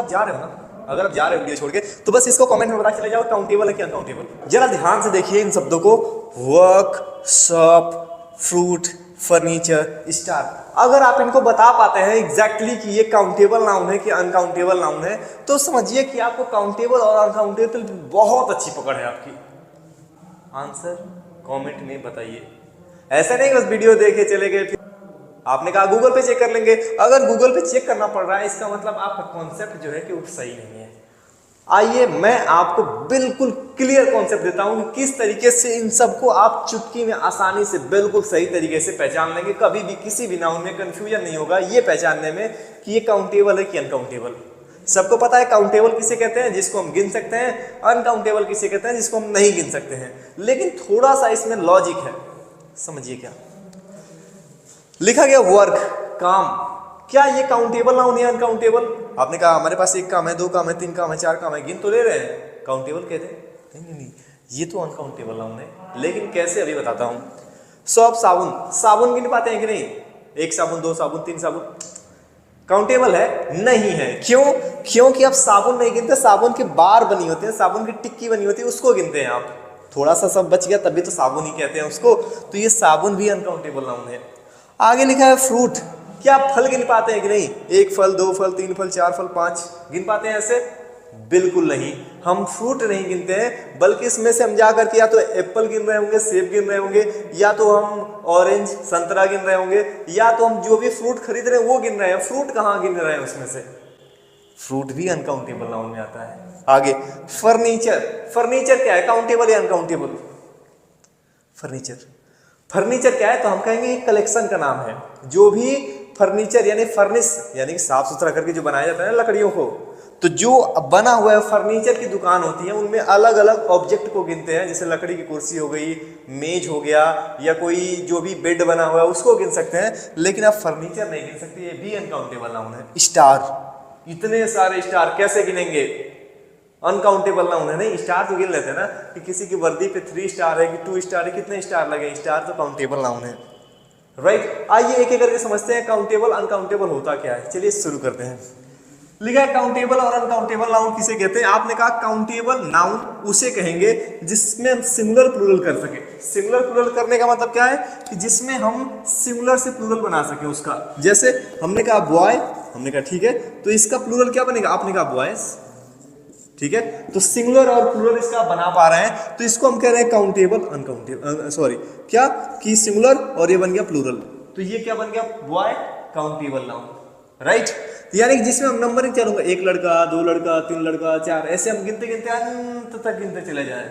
आप जा रहे हो ना, अगर आप जा रहे हो वीडियो छोड़ के, तो बस इसको कमेंट में बता चले जाओ काउंटेबल है कि अनकाउंटेबल। जरा ध्यान से देखिए इन शब्दों को, work, shop, fruit, furniture, star. अगर आप इनको बता पाते हैं एग्जैक्टली कि ये काउंटेबल नाउन है कि अनकाउंटेबल नाउन है, तो समझिए कि आपको काउंटेबल और अनकाउंटेबल बहुत अच्छी पकड़ है आपकी। आंसर कमेंट में बताइए। ऐसा नहीं बस वीडियो देखे चले गए, फिर आपने कहा गूगल पे चेक कर लेंगे। अगर गूगल पे चेक करना पड़ रहा है, इसका मतलब आपका कॉन्सेप्ट जो है कि वो सही नहीं है। आइए मैं आपको बिल्कुल क्लियर कॉन्सेप्ट देता हूं कि किस तरीके से इन सबको आप चुटकी में आसानी से बिल्कुल सही तरीके से पहचान लेंगे। कभी भी किसी भी नाउन में कंफ्यूजन नहीं होगा ये पहचानने में कि ये काउंटेबल है कि अनकाउंटेबल। सबको पता है काउंटेबल किसे कहते हैं, जिसको हम गिन सकते हैं, अनकाउंटेबल किसे कहते हैं, जिसको हम नहीं गिन सकते हैं। लेकिन थोड़ा सा इसमें लॉजिक है, समझिए। क्या लिखा गया, वर्क, काम, क्या ये काउंटेबल नाउन है अनकाउंटेबल? आपने कहा हमारे पास एक काम है, दो काम है, तीन काम है, चार काम है, गिन तो ले रहे हैं, काउंटेबल कहते हैं? नहीं, ये तो अनकाउंटेबल नाउन है। लेकिन कैसे, अभी बताता हूं। शॉप, साबुन, साबुन गिन पाते हैं कि नहीं? एक साबुन, दो साबुन, तीन साबुन, काउंटेबल है? नहीं है। क्यों? क्योंकि आप साबुन नहीं गिनते, साबुन के बार बनी होती है, साबुन की टिक्की बनी होती है, उसको गिनते हैं आप। थोड़ा सा सब बच गया तभी तो साबुन ही कहते हैं उसको, तो ये साबुन भी अनकाउंटेबल नाउन है। आगे लिखा है फ्रूट, क्या आप फल गिन पाते हैं कि नहीं? एक फल, दो फल, तीन फल, चार फल, पांच, गिन पाते हैं ऐसे? बिल्कुल नहीं, हम फ्रूट नहीं गिनते हैं, बल्कि इसमें से हम जाकर के या तो एप्पल गिन रहे होंगे, सेब गिन रहे होंगे, या तो हम ऑरेंज, संतरा गिन रहे होंगे, या तो हम जो भी फ्रूट खरीद रहे हैं वो गिन रहे हैं। फ्रूट कहाँ गिन रहे हैं उसमें से? फ्रूट भी अनकाउंटेबल नाउन में आता है। आगे फर्नीचर, फर्नीचर क्या है, काउंटेबल या अनकाउंटेबल? फर्नीचर, फर्नीचर क्या है? तो हम कहेंगे एक कलेक्शन का नाम है। जो भी फर्नीचर यानी फर्निश यानी साफ सुथरा करके जो बनाया जाता है ना लकड़ियों को, तो जो बना हुआ है फर्नीचर की दुकान होती है, उनमें अलग अलग ऑब्जेक्ट को गिनते हैं। जैसे लकड़ी की कुर्सी हो गई, मेज हो गया, या कोई जो भी बेड बना हुआ है उसको गिन सकते हैं, लेकिन आप फर्नीचर नहीं गिन सकते, ये भी अनकाउंटेबल नाउन है। स्टार, इतने सारे स्टार कैसे गिनेंगे? अनकाउंटेबल नाउन है। नहीं, स्टार तो गिन लेते हैं ना कि किसी की वर्दी पे 3 स्टार है कि 2 स्टार है, कितने स्टार लगे, स्टार तो काउंटेबल नाउन है, राइट। आइए एक एक करके समझते हैं काउंटेबल अनकाउंटेबल होता क्या है। चलिए शुरू करते हैं। लिखा है काउंटेबल और अनकाउंटेबल नाउन किसे कहते हैं? आपने कहा काउंटेबल नाउन उसे कहेंगे जिसमें हम सिंगुलर प्लूरल कर सके। सिंगुलर प्लूरल करने का मतलब क्या है कि जिसमें हम सिंगुलर से प्लूरल बना सके उसका। जैसे हमने कहा बॉय, हमने कहा ठीक है, तो इसका प्लूरल क्या बनेगा? आपने कहा बॉयज, ठीक है, तो सिंगुलर और प्लूरल इसका बना पा रहे हैं, तो इसको हम कह रहे हैं काउंटेबल अनकाउंटेबल, सॉरी क्या कि सिंगुलर और ये बन गया प्लूरल, तो ये क्या बन गया? Boy countable noun, right. यानी कि जिसमें हम नंबरिंग चलूंगा, एक लड़का, दो लड़का, तीन लड़का, चार, ऐसे हम गिनते गिनते अनंत तक गिनते चले जाए।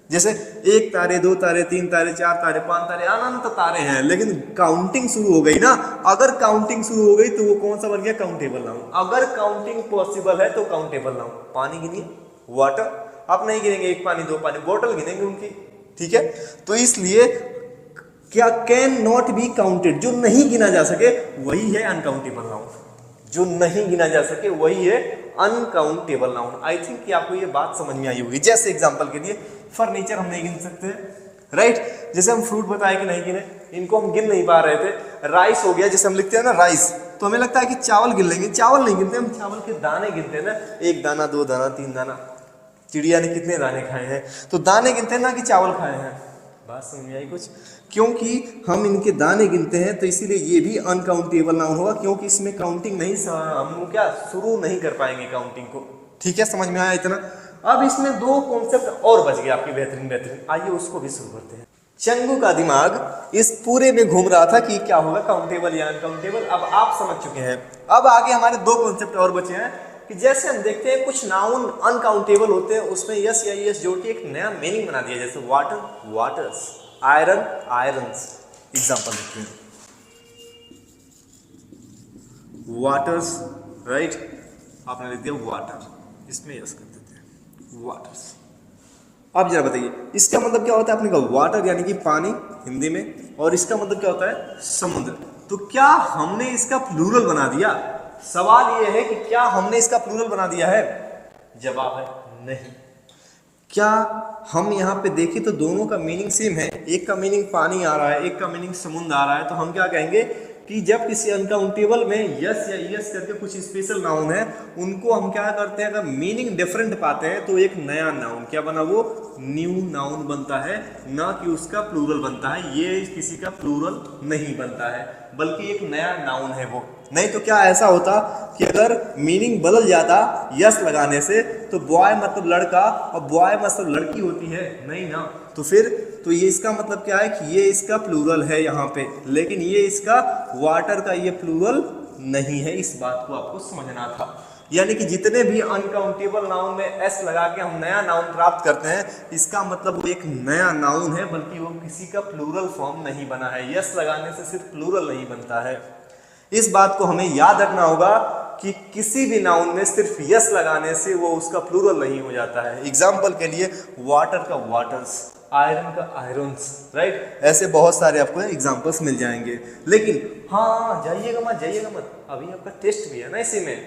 जैसे एक तारे, दो तारे, तीन तारे, चार तारे, पांच तारे, अनंत तारे हैं, लेकिन काउंटिंग शुरू हो गई ना। अगर काउंटिंग शुरू हो गई तो वो कौन सा बन गया? Countable noun. अगर काउंटिंग पॉसिबल है तो काउंटेबल नाउन। पानी गिनिए, वाटर, आप नहीं गिनेंगे एक पानी दो पानी, बोतल गिनेंगे उनकी, ठीक है। तो इसलिए क्या कैन नॉट बी काउंटेड, जो नहीं गिना जा सके वही है अनकाउंटेबल नाउन। जो नहीं गिना जा सके वही है अनकाउंटेबल नाउन। आई थिंक कि आपको ये बात समझ में आई होगी। जैसे एग्जांपल के लिए फर्नीचर हम नहीं गिन सकते, राइट। जैसे हम फ्रूट बताए कि नहीं गिने, इनको हम गिन नहीं पा रहे थे। राइस हो गया, जैसे हम लिखते हैं ना राइस, तो हमें लगता है कि चावल गिन लेंगे, चावल नहीं गिनते हम, चावल के दाने गिनते हैं ना, एक दाना, दो दाना, तीन दाना। चिड़िया ने कितने दाने खाए हैं, तो दाने गिनते हैं ना कि चावल खाए हैं। बात समझ में आई कुछ? क्योंकि हम इनके दाने गिनते हैं तो इसीलिए ये भी अनकाउंटेबल नाउन होगा, क्योंकि इसमें काउंटिंग नहीं, हम क्या शुरू नहीं कर पाएंगे काउंटिंग को, ठीक है। समझ में आया इतना? अब इसमें दो कॉन्सेप्ट और बच गए आपके बेहतरीन बेहतरीन, आइए उसको भी शुरू करते हैं। चंगू का दिमाग इस पूरे में घूम रहा था कि क्या होगा, काउंटेबल या अनकाउंटेबल। अब आप समझ चुके हैं। अब आगे हमारे दो कॉन्सेप्ट और बचे हैं कि जैसे हम देखते हैं कुछ नाउन अनकाउंटेबल होते हैं, उसमें यस या यस जोड़ के एक नया मीनिंग बना दिया। जैसे water, waters, iron, irons. Example देखते हैं, वाटर्स, राइट, आपने लिख दिया वाटर, इसमें यस कर देते हैं, वाटर्स। अब जरा बताइए इसका मतलब क्या होता है? आपने कहा वाटर यानी कि पानी हिंदी में, और इसका मतलब क्या होता है? समुद्र। तो क्या हमने इसका प्लूरल बना दिया? सवाल यह है कि क्या हमने इसका प्लूरल बना दिया है? जवाब है नहीं। क्या हम यहाँ पे देखें तो दोनों का मीनिंग सेम है, एक का मीनिंग पानी आ रहा है, एक का मीनिंग समुद्र आ रहा है, तो हम क्या कहेंगे कि जब किसी अनकाउंटेबल में यस या यस करके कुछ स्पेशल नाउन है, उनको हम क्या करते हैं, अगर मीनिंग डिफरेंट पाते हैं तो एक नया नाउन क्या बना, वो न्यू नाउन बनता है, ना कि उसका प्लूरल बनता है। ये किसी का प्लूरल नहीं बनता है, बल्कि एक नया नाउन है वो। नहीं तो क्या ऐसा होता कि अगर मीनिंग बदल जाता यस लगाने से, तो बॉय मतलब लड़का और बॉय मतलब लड़की होती है, नहीं ना। तो फिर तो ये इसका मतलब क्या है कि ये इसका प्लूरल है यहाँ पे, लेकिन ये इसका वाटर का ये प्लूरल नहीं है। इस बात को आपको समझना था। यानी कि जितने भी अनकाउंटेबल नाउन में एस लगा के हम नया नाउन प्राप्त करते हैं, इसका मतलब वो एक नया नाउन है, बल्कि वो किसी का प्लूरल फॉर्म नहीं बना है। यस लगाने से सिर्फ प्लूरल नहीं बनता है। इस बात को हमें याद रखना होगा कि किसी भी नाउन में सिर्फ यस लगाने से वो उसका प्लूरल नहीं हो जाता है। एग्जाम्पल के लिए वाटर का वाटर्स, आयरन का आयरन्स, राइट। ऐसे बहुत सारे आपको एग्जाम्पल्स मिल जाएंगे। लेकिन हाँ, जाइएगा मत, अभी आपका टेस्ट भी है ना इसी में,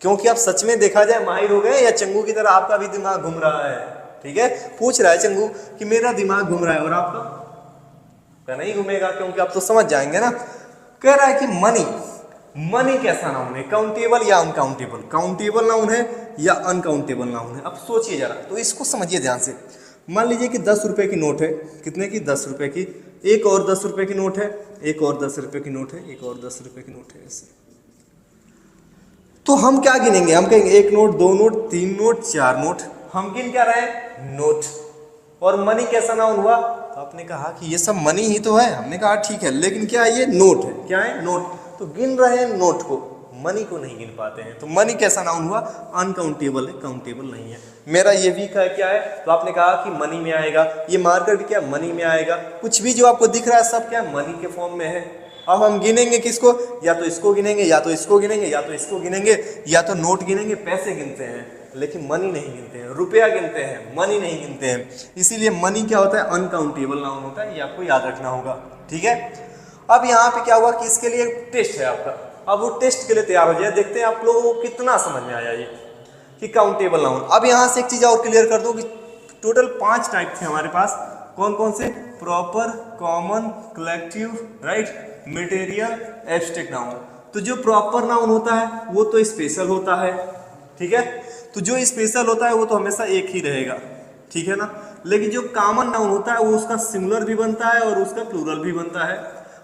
क्योंकि आप सच में देखा जाए माहिर हो गए, या चंगू की तरह आपका भी दिमाग घूम रहा है। ठीक है, पूछ रहा है चंगू कि मेरा दिमाग घूम रहा है, और आपका नहीं घूमेगा, क्योंकि आप तो समझ जाएंगे ना। कह रहा है कि मनी कैसा नाउन है, काउंटेबल या अनकाउंटेबल, काउंटेबल नाउन है या अनकाउंटेबल नाउन है। अब सोचिए जरा, तो इसको समझिए ध्यान से। मान लीजिए कि 10 रुपए की नोट है, कितने की, 10 रुपए की, एक और 10 रुपए की नोट है, एक और 10 रुपए की नोट है, एक और 10 रुपए की नोट है, ऐसे। तो हम क्या गिनेंगे, हम कहेंगे 1 नोट, 2 नोट, 3 नोट, 4 नोट। हम गिन क्या रहे हैं, नोट। और मनी कैसा नाउन हुआ, तो आपने कहा कि ये सब मनी ही तो है। हमने कहा ठीक है, लेकिन क्या है, ये नोट है। क्या है, नोट। तो गिन रहे हैं नोट को, मनी को नहीं गिन पाते हैं। तो मनी कैसा नाउन हुआ, अनकाउंटेबल है, काउंटेबल नहीं है। मेरा ये वीक है क्या है, तो आपने कहा कि मनी में आएगा। ये मार्कर भी क्या, मनी में आएगा। कुछ भी जो आपको दिख रहा है सब क्या, मनी के फॉर्म में है। अब हम गिनेंगे किसको, या तो इसको गिनेंगे, या तो इसको गिनेंगे, या तो इसको गिनेंगे, या तो नोट गिनेंगे। पैसे गिनते हैं लेकिन मनी नहीं गिनते हैं, रुपया गिनते हैं, मनी नहीं गिनते हैं। इसीलिए मनी क्या होता है, अनकाउंटेबल नाउन होता है। ये आपको याद रखना होगा। ठीक है, अब यहाँ पे क्या हुआ कि इसके लिए टेस्ट है आपका। अब वो टेस्ट के लिए तैयार हो जाए, देखते हैं आप लोगों को कितना समझ में आया ये कि काउंटेबल नाउन। अब यहाँ से एक चीज और क्लियर कर दूं कि टोटल 5 टाइप थे हमारे पास। कौन कौन से, proper, common, collective, right, material, abstract noun. तो जो प्रॉपर नाउन होता है वो तो स्पेशल होता है, ठीक है। तो जो स्पेशल होता है वो तो हमेशा एक ही रहेगा, ठीक है ना। लेकिन जो कॉमन नाउन होता है वो उसका सिंगुलर भी बनता है और उसका प्लूरल भी बनता है।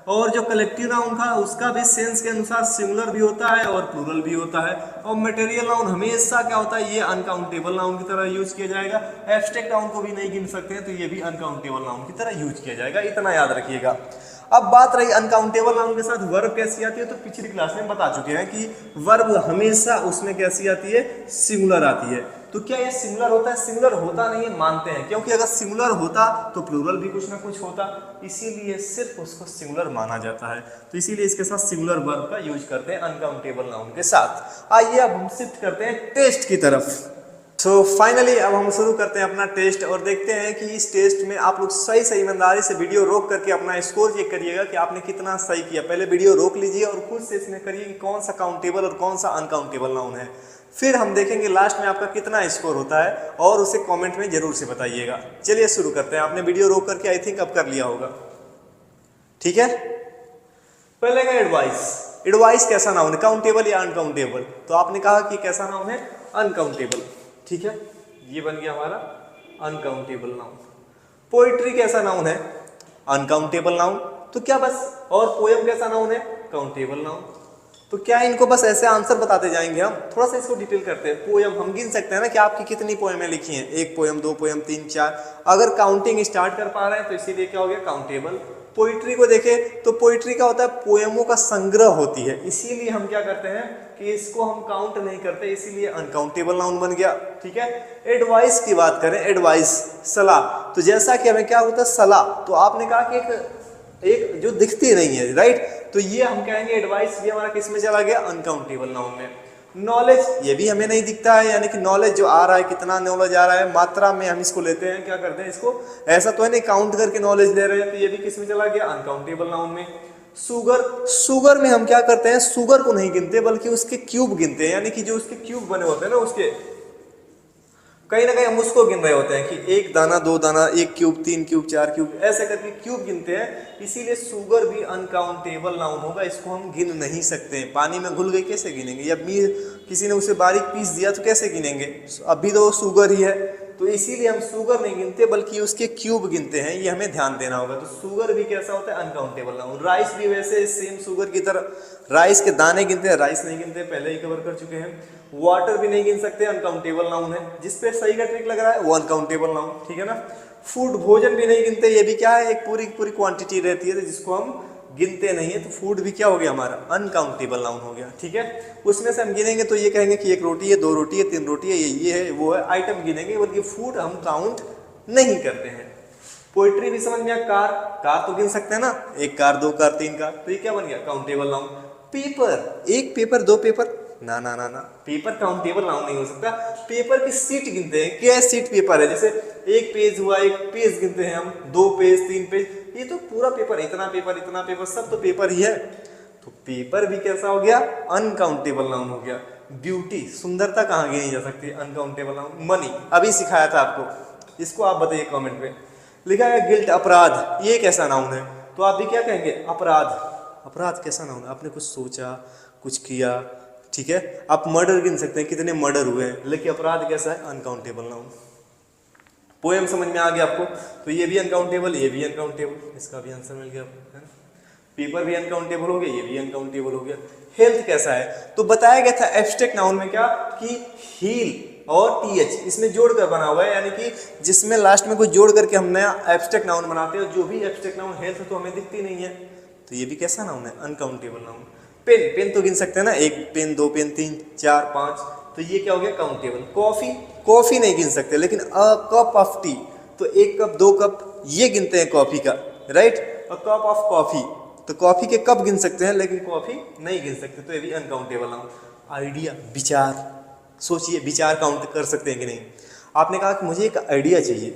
और जो कलेक्टिव नाउन था उसका भी सेंस के अनुसार सिंगुलर भी होता है और प्लूरल भी होता है। और मटेरियल नाउन हमेशा क्या होता है, ये अनकाउंटेबल नाउन की तरह यूज किया जाएगा। एब्स्ट्रैक्ट नाउन को भी नहीं गिन सकते हैं, तो ये भी अनकाउंटेबल नाउन की तरह यूज किया जाएगा, इतना याद रखिएगा। अब बात रही अनकाउंटेबल नाउन के साथ वर्ब कैसी आती है, तो पिछली क्लास में बता चुके हैं कि वर्ब हमेशा उसमें कैसी आती है, सिंगुलर आती है। तो क्या ये सिंगुलर होता है, सिंगुलर होता नहीं है, मानते हैं, क्योंकि अगर सिंगुलर होता तो प्लूरल भी कुछ ना कुछ होता, इसीलिए सिर्फ उसको सिंगुलर माना जाता है। तो इसीलिए इसके साथ सिंगुलर वर्ब का यूज करते हैं अनकाउंटेबल नाउन के साथ। आइए अब हम शिफ्ट करते हैं टेस्ट की तरफ। तो फाइनली अब हम शुरू करते हैं अपना टेस्ट और देखते हैं कि इस टेस्ट में आप लोग सही ईमानदारी से वीडियो रोक करके अपना स्कोर चेक करिएगा कि आपने कितना सही किया। पहले वीडियो रोक लीजिए और खुद से इसमें करिए कि कौन सा काउंटेबल और कौन सा अनकाउंटेबल नाउन है। फिर हम देखेंगे लास्ट में आपका कितना स्कोर होता है और उसे कमेंट में जरूर से बताइएगा। चलिए शुरू करते हैं। आपने वीडियो रोक करके आई थिंक अब कर लिया होगा, ठीक है। पहले का एडवाइस। एडवाइस कैसा नाउन है, काउंटेबल या अनकाउंटेबल? तो आपने कहा कि कैसा नाउन है, अनकाउंटेबल, ठीक है। ये बन गया हमारा अनकाउंटेबल नाउन। पोइट्री कैसा नाउन है, अनकाउंटेबल नाउन। तो क्या बस, और पोयम कैसा नाउन है, काउंटेबल नाउन। तो क्या इनको बस ऐसे आंसर बताते जाएंगे हम? थोड़ा सा इसको डिटेल करते हैं। पोयम हम गिन सकते हैं ना कि आपकी कितनी पोएमें लिखी हैं, 1 पोयम, 2 पोयम, 3, 4। अगर काउंटिंग स्टार्ट कर पा रहे हैं तो इसीलिए क्या हो गया, काउंटेबल। पोइट्री को देखें तो पोइट्री क्या होता है, पोएमों का संग्रह होती है, इसीलिए हम क्या करते हैं कि इसको हम काउंट नहीं करते, इसीलिए अनकाउंटेबल नाउन बन गया, ठीक है। एडवाइस की बात करें, एडवाइस, सलाह। तो जैसा कि हमें क्या होता है, सलाह। तो आपने कहा कि एक जो दिखती नहीं है, राइट। तो ये हम कहेंगे एडवाइस भी हमारा किस में चला गया, अनकाउंटेबल नाउन में। नॉलेज, ये भी हमें नहीं दिखता है, यानी कि नॉलेज जो आ रहा है, कितना नॉलेज आ रहा है, मात्रा में हम इसको लेते हैं, क्या करते हैं इसको, ऐसा तो है नहीं काउंट करके नॉलेज ले रहे हैं, तो ये भी किस में चला गया, अनकाउंटेबल नाउन में। शुगर, शुगर में हम क्या करते हैं, शुगर को नहीं गिनते बल्कि उसके क्यूब गिनते हैं, यानी कि जो उसके क्यूब बने होते हैं ना, उसके कहीं ना कहीं हम उसको गिन रहे होते हैं कि एक दाना, दो दाना, एक क्यूब, तीन क्यूब, चार क्यूब, ऐसे करके क्यूब गिनते हैं। इसीलिए शुगर भी अनकाउंटेबल नाउन होगा, इसको हम गिन नहीं सकते। पानी में घुल गई कैसे गिनेंगे, या किसी ने उसे बारीक पीस दिया तो कैसे गिनेंगे, अभी तो शुगर ही है। तो इसीलिए हम शुगर नहीं गिनते बल्कि उसके क्यूब गिनते हैं, ये हमें ध्यान देना होगा। तो शुगर भी कैसा होता है, अनकाउंटेबल नाउन। राइस भी वैसे सेम शुगर की तरह, राइस के दाने गिनते हैं, राइस नहीं गिनते, पहले ही कवर कर चुके हैं। वाटर भी नहीं गिन सकते, अनकाउंटेबल नाउन है। जिस पे सही का ट्रिक लग रहा है वो अनकाउंटेबल नाउन, ठीक है ना। फूड, भोजन भी नहीं गिनते, ये भी क्या है, एक पूरी पूरी क्वांटिटी रहती है जिसको हम गिनते नहीं है। तो फूड भी क्या हो गया हमारा, अनकाउंटेबल नाउन हो गया, ठीक है। उसमें से हम गिनेंगे तो ये कहेंगे कि एक रोटी है, दो रोटी है, तीन रोटी है, ये है, वो है, आइटम गिनेंगे, बल्कि फूड हम काउंट नहीं करते हैं। पोइट्री भी समझ में, कार, कार तो गिन सकते हैं ना, एक कार, दो कार, तीन कार, तो ये क्या बन गया, काउंटेबल नाउन। पेपर, एक पेपर, दो पेपर, ना ना ना ना, पेपर काउंटेबल नाउन नहीं हो सकता। पेपर की सीट गिनते हैं, क्या सीट पेपर है, जैसे एक पेज हुआ, एक पेज गिनते हैं हम, दो पेज, तीन पेज, ये तो पूरा पेपर, इतना पेपर, इतना पेपर, सब तो पेपर ही है। तो पेपर भी कैसा हो गया, अनकाउंटेबल नाउन हो गया। ब्यूटी, सुंदरता कहाँ गिनी जा सकती है, अनकाउंटेबल नाउन। मनी अभी सिखाया था आपको, इसको आप बताइए कमेंट में। लिखा है गिल्ट, अपराध, ये कैसा नाउन है, तो आप भी क्या कहेंगे, अपराध। अपराध कैसा नाउन है, आपने कुछ सोचा, कुछ किया, ठीक है। आप मर्डर गिन सकते हैं, कितने मर्डर हुए हैं, लेकिन अपराध कैसा है, अनकाउंटेबल नाउन। पोएम समझ में आ गया आपको, तो ये भी अनकाउंटेबल, ये भी अनकाउंटेबल, इसका भी आंसर मिल गया आपको, है ना। पेपर भी अनकाउंटेबल हो गया, ये भी अनकाउंटेबल हो गया। हेल्थ कैसा है, तो बताया गया था एब्स्ट्रैक्ट नाउन में क्या, कि हील और टीएच इसमें जोड़कर बना हुआ है, यानी कि जिसमें लास्ट में कुछ जोड़ करके हम नया एब्स्ट्रैक्ट नाउन बनाते हैं। जो भी एब्स्ट्रैक्ट नाउन हेल्थ तो हमें दिखती नहीं है, तो ये भी कैसा नाउन है, अनकाउंटेबल नाउन। पेन, पेन तो गिन सकते हैं ना, एक पेन, दो पेन, तीन, चार, पांच, तो ये क्या हो गया, काउंटेबल। कॉफी, कॉफी नहीं गिन सकते, लेकिन अ कप ऑफ टी, तो एक कप, दो कप, ये गिनते हैं कॉफी का, right. A cup of coffee, तो कॉफी के कप गिन सकते हैं, लेकिन कॉफी नहीं गिन सकते, तो ये भी अनकाउंटेबल नाउन। आइडिया, विचार, सोचिए विचार काउंट कर सकते हैं कि नहीं। आपने कहा कि मुझे एक आइडिया चाहिए,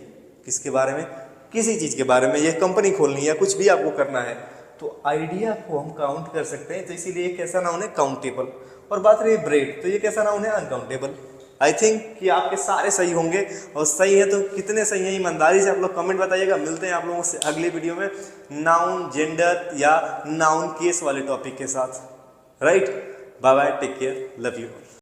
किसके बारे में, किसी चीज के बारे में, ये कंपनी खोलनी है, कुछ भी आपको करना है, तो आइडिया को हम काउंट कर सकते हैं, तो इसीलिए कैसा नाउन है, काउंटेबल। और बात रही ब्रेड, तो ये कैसा नाउन है, अनकाउंटेबल। आई थिंक कि आपके सारे सही होंगे, और सही है तो कितने सही हैं, ईमानदारी से आप लोग कमेंट बताइएगा। मिलते हैं आप लोगों से अगली वीडियो में नाउन, जेंडर या नाउन केस वाले टॉपिक के साथ, right. Bye bye, take care, love you.